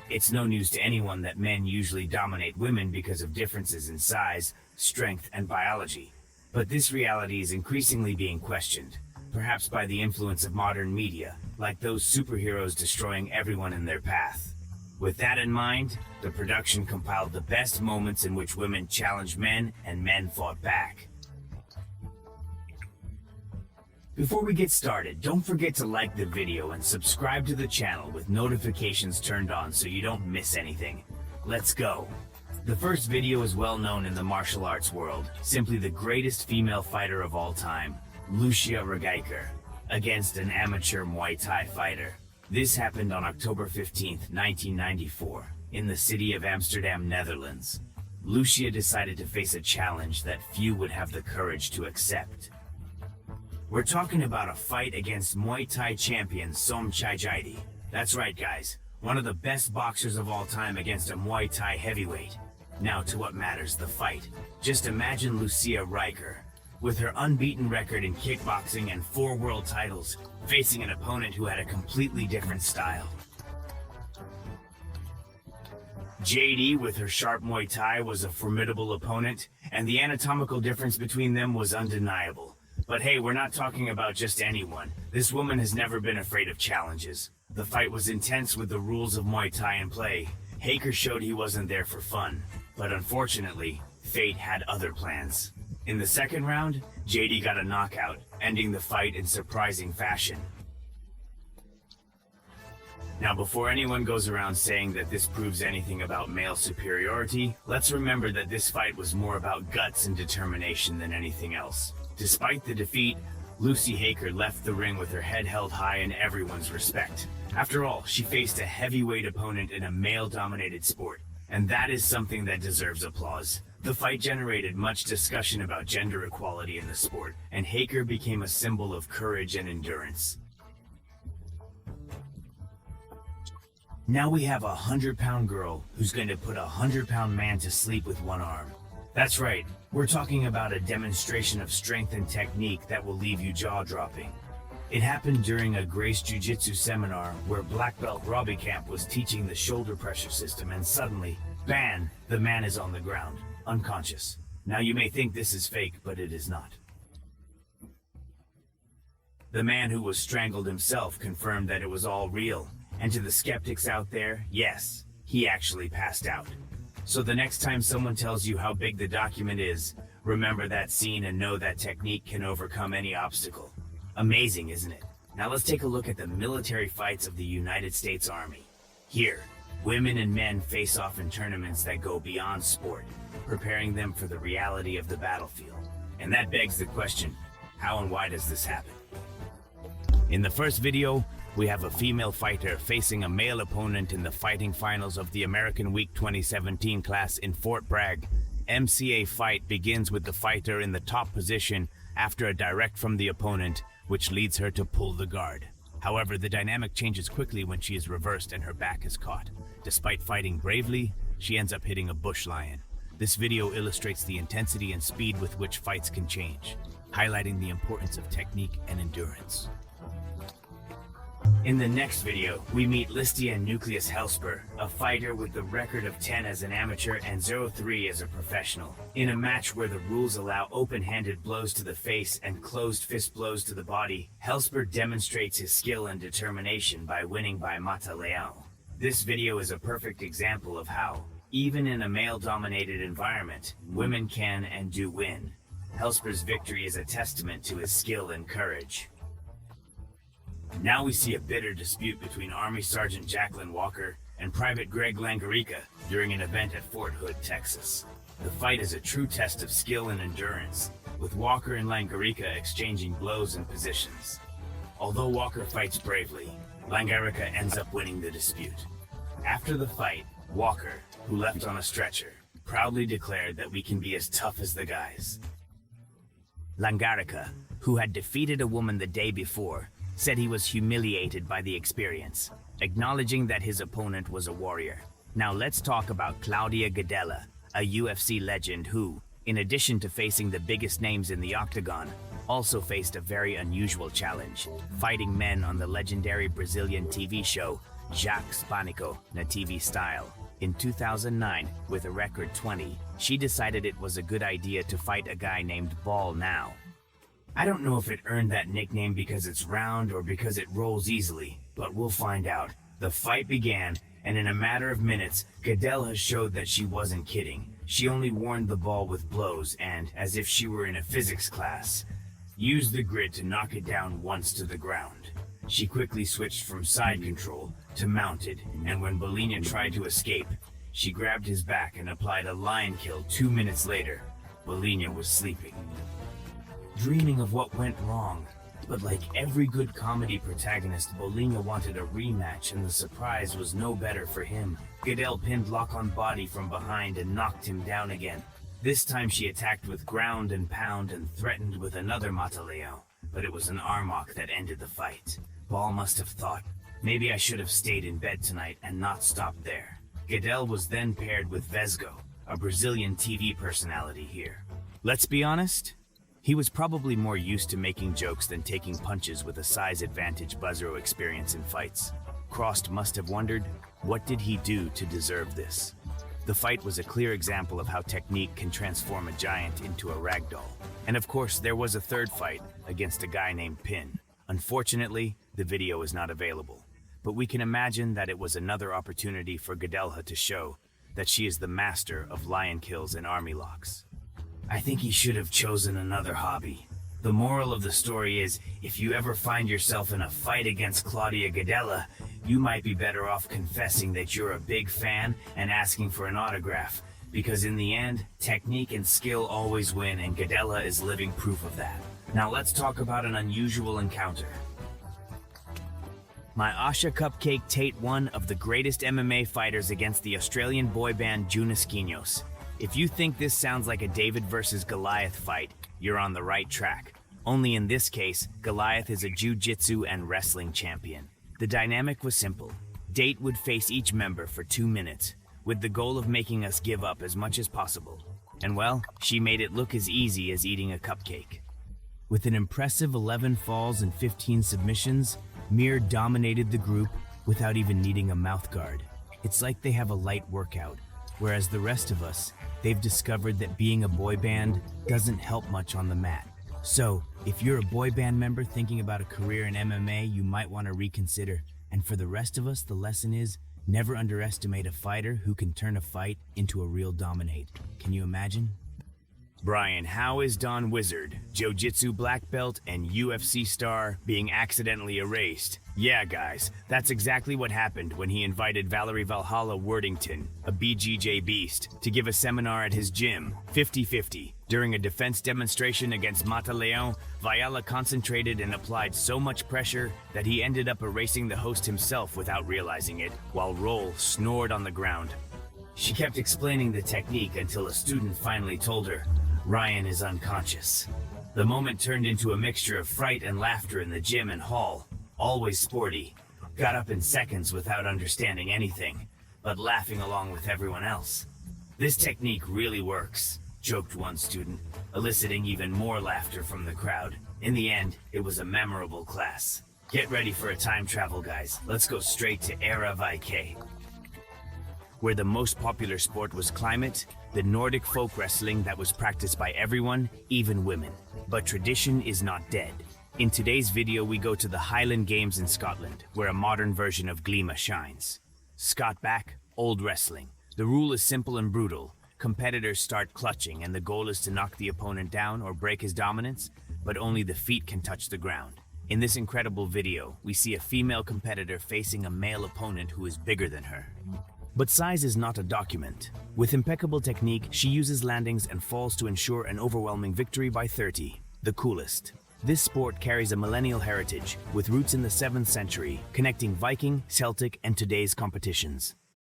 It's no news to anyone that men usually dominate women because of differences in size, strength, and biology. But this reality is increasingly being questioned, perhaps by the influence of modern media, like those superheroes destroying everyone in their path. With that in mind, the production compiled the best moments in which women challenged men and men fought back. Before we get started, don't forget to like the video and subscribe to the channel with notifications turned on so you don't miss anything. Let's go! The first video is well known in the martial arts world, simply the greatest female fighter of all time, Lucia Rijker, against an amateur Muay Thai fighter. This happened on October 15, 1994, in the city of Amsterdam, Netherlands. Lucia decided to face a challenge that few would have the courage to accept. We're talking about a fight against Muay Thai champion Somchai. That's right, guys. One of the best boxers of all time against a Muay Thai heavyweight. Now to what matters, the fight. Just imagine Lucia Rijker, with her unbeaten record in kickboxing and 4 world titles, facing an opponent who had a completely different style. JD, with her sharp Muay Thai, was a formidable opponent, and the anatomical difference between them was undeniable. But hey, we're not talking about just anyone. This woman has never been afraid of challenges. The fight was intense with the rules of Muay Thai in play. Haker showed he wasn't there for fun. But unfortunately, fate had other plans. In the second round, JD got a knockout, ending the fight in surprising fashion. Now, before anyone goes around saying that this proves anything about male superiority, let's remember that this fight was more about guts and determination than anything else. Despite the defeat, Lucy Haker left the ring with her head held high in everyone's respect. After all, she faced a heavyweight opponent in a male-dominated sport, and that is something that deserves applause. The fight generated much discussion about gender equality in the sport, and Haker became a symbol of courage and endurance. Now we have a 100-pound girl who's going to put a 100-pound man to sleep with one arm. That's right, we're talking about a demonstration of strength and technique that will leave you jaw-dropping. It happened during a Grace Jiu-Jitsu seminar where black belt Robbie Camp was teaching the shoulder pressure system, and suddenly, bam, the man is on the ground, unconscious. Now you may think this is fake, but it is not. The man who was strangled himself confirmed that it was all real, and to the skeptics out there, yes, he actually passed out. So the next time someone tells you how big the document is, remember that scene and know that technique can overcome any obstacle. Amazing, isn't it? Now let's take a look at the military fights of the United States Army. Here, women and men face off in tournaments that go beyond sport, preparing them for the reality of the battlefield. And that begs the question, how and why does this happen? In the first video, we have a female fighter facing a male opponent in the fighting finals of the American Week 2017 class in Fort Bragg. MCA fight begins with the fighter in the top position after a direct from the opponent, which leads her to pull the guard. However, the dynamic changes quickly when she is reversed and her back is caught. Despite fighting bravely, she ends up hitting a bush lion. This video illustrates the intensity and speed with which fights can change, highlighting the importance of technique and endurance. In the next video, we meet Listia Nucleus Helsper, a fighter with the record of 10 as an amateur and 0-3 as a professional. In a match where the rules allow open-handed blows to the face and closed fist blows to the body, Helsper demonstrates his skill and determination by winning by mata leão. This video is a perfect example of how, even in a male-dominated environment, women can and do win. Helsper's victory is a testament to his skill and courage. Now we see a bitter dispute between Army Sergeant Jacqueline Walker and Private Greg Langarica during an event at Fort Hood, Texas. The fight is a true test of skill and endurance, with Walker and Langarica exchanging blows and positions. Although Walker fights bravely, Langarica ends up winning the dispute. After the fight, Walker, who left on a stretcher, proudly declared that we can be as tough as the guys. Langarica, who had defeated a woman the day before, said he was humiliated by the experience, acknowledging that his opponent was a warrior. Now let's talk about Claudia Gadelha, a UFC legend who, in addition to facing the biggest names in the octagon, also faced a very unusual challenge, fighting men on the legendary Brazilian TV show Jacques Spanico, na TV style. In 2009, with a record 20, she decided it was a good idea to fight a guy named Ball Now. I don't know if it earned that nickname because it's round or because it rolls easily, but we'll find out. The fight began, and in a matter of minutes, Gadelha showed that she wasn't kidding. She only warned the ball with blows and, as if she were in a physics class, used the grid to knock it down once to the ground. She quickly switched from side control to mounted, and when Bolina tried to escape, she grabbed his back and applied a lion kill 2 minutes later. Bolina was sleeping, dreaming of what went wrong. But like every good comedy protagonist, Bolina wanted a rematch, and the surprise was no better for him. Gadel pinned Lock on body from behind and knocked him down again. This time she attacked with ground and pound and threatened with another Mataleão, but it was an armlock that ended the fight. Ball must have thought, maybe I should have stayed in bed tonight and not stopped there. Gadel was then paired with Vesgo, a Brazilian TV personality here. Let's be honest, he was probably more used to making jokes than taking punches with a size advantage Buzzro experience in fights. Crost must have wondered, what did he do to deserve this? The fight was a clear example of how technique can transform a giant into a ragdoll. And of course, there was a third fight against a guy named Pin. Unfortunately, the video is not available, but we can imagine that it was another opportunity for Gadelha to show that she is the master of lion kills and army locks. I think he should have chosen another hobby. The moral of the story is, if you ever find yourself in a fight against Claudia Gadelha, you might be better off confessing that you're a big fan and asking for an autograph, because in the end, technique and skill always win, and Gadelha is living proof of that. Now let's talk about an unusual encounter. My Asha Cupcake Tate, one of the greatest MMA fighters against the Australian boy band Junis Quinos. If you think this sounds like a David versus Goliath fight, you're on the right track. Only in this case, Goliath is a jiu-jitsu and wrestling champion. The dynamic was simple. Date would face each member for 2 minutes, with the goal of making us give up as much as possible. And well, she made it look as easy as eating a cupcake. With an impressive 11 falls and 15 submissions, Mir dominated the group without even needing a mouthguard. It's like they have a light workout, whereas the rest of us, they've discovered that being a boy band doesn't help much on the mat. So, if you're a boy band member thinking about a career in MMA, you might want to reconsider. And for the rest of us, the lesson is, never underestimate a fighter who can turn a fight into a real dominate. Can you imagine? Brian, how is Don Wizard, Jiu-Jitsu black belt and UFC star, being accidentally erased? Yeah, guys, that's exactly what happened when he invited Valerie Valhalla Worthington, a BJJ beast, to give a seminar at his gym, 50-50. During a defense demonstration against Mataleão, Vayala concentrated and applied so much pressure that he ended up erasing the host himself without realizing it, while Roll snored on the ground. She kept explaining the technique until a student finally told her, Ryan is unconscious. The moment turned into a mixture of fright and laughter in the gym and hall. Always sporty. Got up in seconds without understanding anything, but laughing along with everyone else. This technique really works, joked one student, eliciting even more laughter from the crowd. In the end, it was a memorable class. Get ready for a time travel, guys. Let's go straight to Era Viking, where the most popular sport was climate, the Nordic folk wrestling that was practiced by everyone, even women. But tradition is not dead. In today's video, we go to the Highland Games in Scotland, where a modern version of Glima shines. Scott back, old wrestling. The rule is simple and brutal. Competitors start clutching, and the goal is to knock the opponent down or break his dominance, but only the feet can touch the ground. In this incredible video, we see a female competitor facing a male opponent who is bigger than her. But size is not a document. With impeccable technique, she uses landings and falls to ensure an overwhelming victory by 30. The coolest. This sport carries a millennial heritage, with roots in the 7th century, connecting Viking, Celtic, and today's competitions.